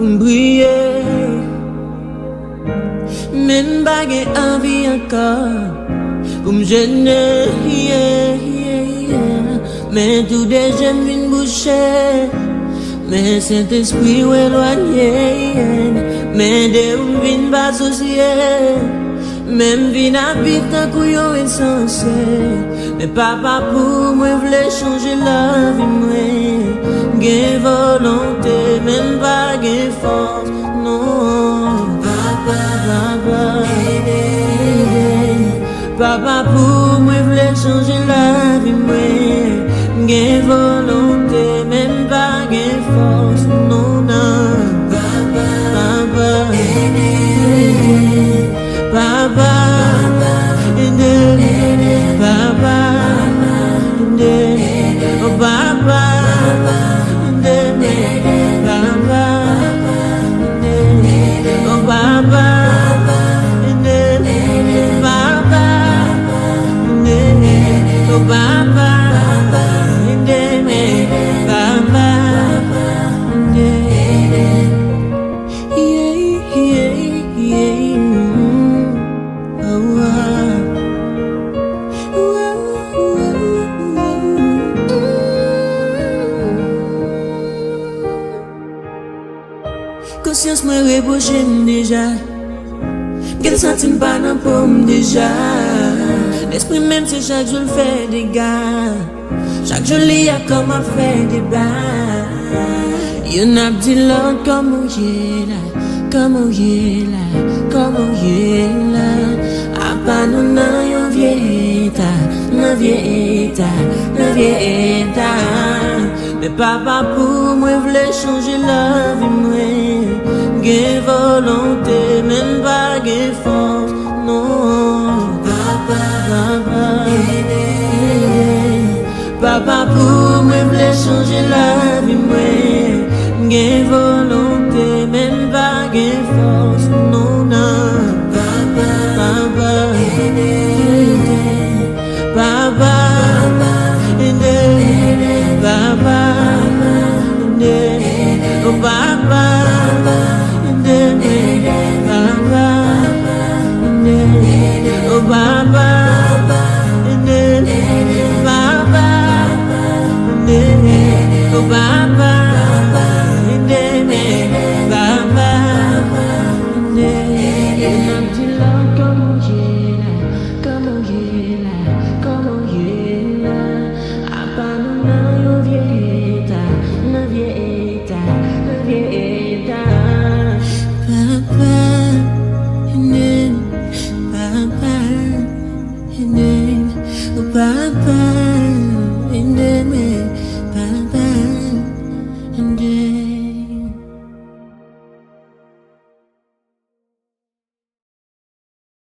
briller. Même pas envie encore pour me gêner, mais tout des jeunes viennent boucher, mais cet esprit ou éloigné, mais des ou viennent pas associer, même vie n'habite un couillon insensé, mais papa pour moi voulait changer la vie, moi, gain volonté, même pas gain force, non, papa pour moi voulait changer la vie, moi, gain volonté, même pas gain force, non, non, papa, conscience me reproche déjà, qu'elle sentit pas dans pomme déjà. L'esprit même c'est chaque jour fait des gars, chaque jour il y a comme un fait des bas. Y'en a dit l'autre comme on y est là, comme on y est là, comme on y est là. À pas nous dans yon vieil état, dans vieil état, dans vieil état. Mais papa pour moi voulait changer la vie, moi, gain volonté, même pas gain force, non, papa pour moi voulait changer la vie, moi, gain volonté, même pas gain force, non, non, papa, papa.